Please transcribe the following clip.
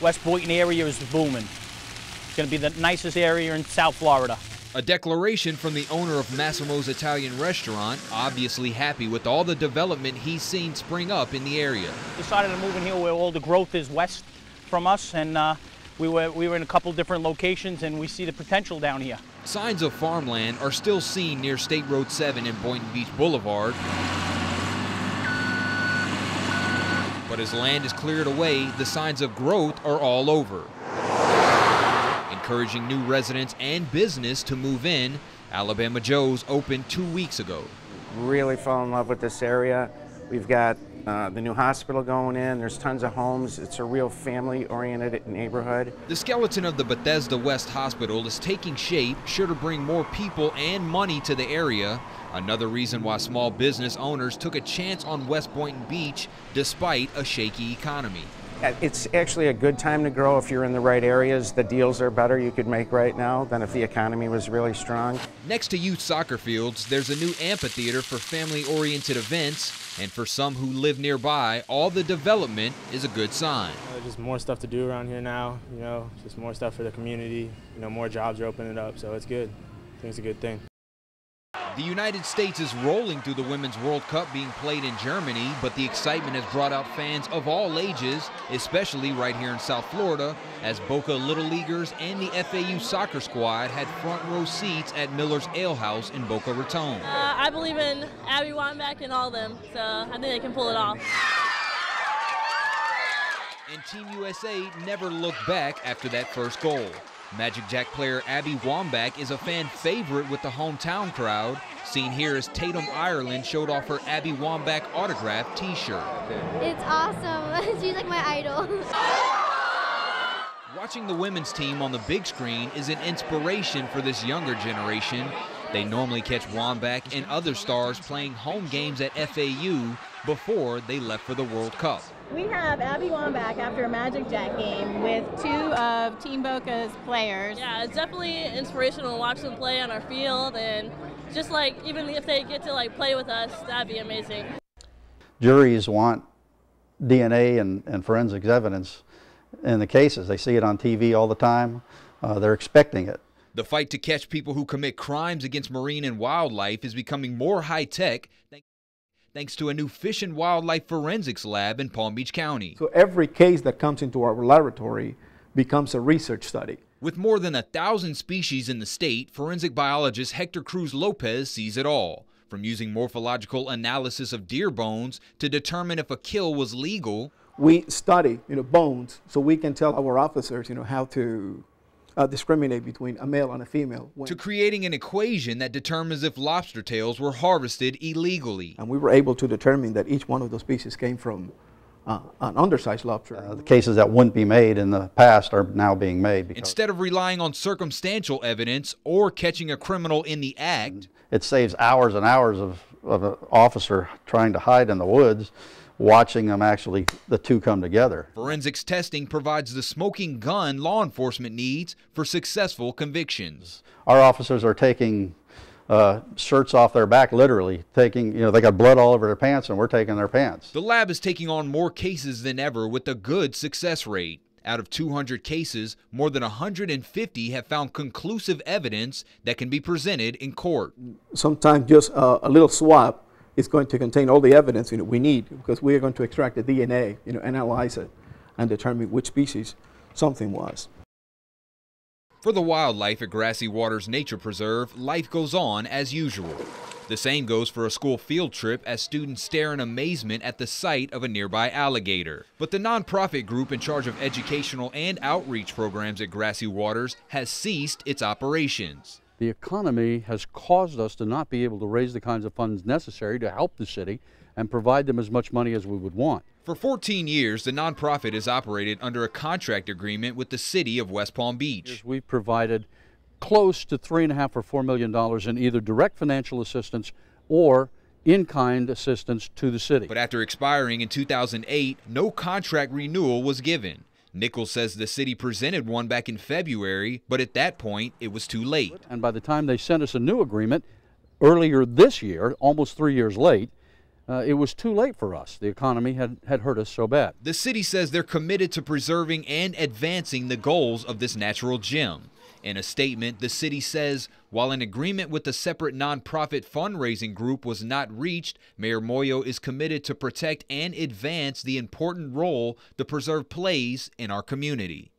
West Boynton area is booming. It's going to be the nicest area in South Florida. A declaration from the owner of Massimo's Italian restaurant, obviously happy with all the development he's seen spring up in the area. Decided to move in here where all the growth is west from us, and we were in a couple different locations, and we see the potential down here. Signs of farmland are still seen near State Road 7 and Boynton Beach Boulevard. But as land is cleared away, the signs of growth are all over. Encouraging new residents and business to move in, Alabama Joe's opened 2 weeks ago. Really fell in love with this area. We've got the new hospital going in. There's tons of homes. It's a real family-oriented neighborhood. The skeleton of the Bethesda West Hospital is taking shape, sure to bring more people and money to the area. Another reason why small business owners took a chance on West Boynton Beach despite a shaky economy. It's actually a good time to grow if you're in the right areas. The deals are better you could make right now than if the economy was really strong. Next to youth soccer fields, there's a new amphitheater for family-oriented events, and for some who live nearby, all the development is a good sign. Just more stuff to do around here now, just more stuff for the community, more jobs are opening up, so it's good. I think it's a good thing. The United States is rolling through the Women's World Cup being played in Germany, but the excitement has brought out fans of all ages, especially right here in South Florida, as Boca Little Leaguers and the FAU soccer squad had front row seats at Miller's Ale House in Boca Raton. I believe in Abby Wambach and all of them, so I think they can pull it off. And Team USA never looked back after that first goal. Magic Jack player Abby Wambach is a fan favorite with the hometown crowd. Seen here as Tatum Ireland showed off her Abby Wambach autographed t-shirt. It's awesome. She's like my idol. Watching the women's team on the big screen is an inspiration for this younger generation. They normally catch Wambach and other stars playing home games at FAU before they left for the World Cup. We have Abby Wambach after a Magic Jack game with 2 of Team Boca's players. Yeah, it's definitely inspirational to watch them play on our field, and just like even if they get to play with us, that'd be amazing. Juries want DNA and forensics evidence in the cases. They see it on TV all the time. They're expecting it. The fight to catch people who commit crimes against marine and wildlife is becoming more high-tech thanks to a new fish and wildlife forensics lab in Palm Beach County. So every case that comes into our laboratory becomes a research study. With more than 1,000 species in the state, forensic biologist Hector Cruz Lopez sees it all. From using morphological analysis of deer bones to determine if a kill was legal. We study, bones, so we can tell our officers, how to discriminate between a male and a female. To creating an equation that determines if lobster tails were harvested illegally. And we were able to determine that each one of those species came from an undersized lobster. The cases that wouldn't be made in the past are now being made. Instead of relying on circumstantial evidence or catching a criminal in the act. It saves hours and hours of an officer trying to hide in the woods, watching them the two come together. Forensics testing provides the smoking gun law enforcement needs for successful convictions. Our officers are taking shirts off their back, literally they got blood all over their pants, and we're taking their pants. The lab is taking on more cases than ever with a good success rate. Out of 200 cases, more than 150 have found conclusive evidence that can be presented in court. Sometimes just a little swab is going to contain all the evidence we need, because we are going to extract the DNA, analyze it, and determine which species something was. For the wildlife at Grassy Waters Nature Preserve, life goes on as usual. The same goes for a school field trip as students stare in amazement at the sight of a nearby alligator. But the nonprofit group in charge of educational and outreach programs at Grassy Waters has ceased its operations. The economy has caused us to not be able to raise the kinds of funds necessary to help the city and provide them as much money as we would want. For 14 years, the nonprofit has operated under a contract agreement with the city of West Palm Beach. We've provided close to $3.5 or $4 million in either direct financial assistance or in-kind assistance to the city. But after expiring in 2008, no contract renewal was given. Nichols says the city presented one back in February, but at that point, it was too late. And by the time they sent us a new agreement earlier this year, almost 3 years late, it was too late for us. The economy had hurt us so bad. The city says they're committed to preserving and advancing the goals of this natural gem. In a statement, the city says, while an agreement with the separate nonprofit fundraising group was not reached, Mayor Moyo is committed to protect and advance the important role the preserve plays in our community.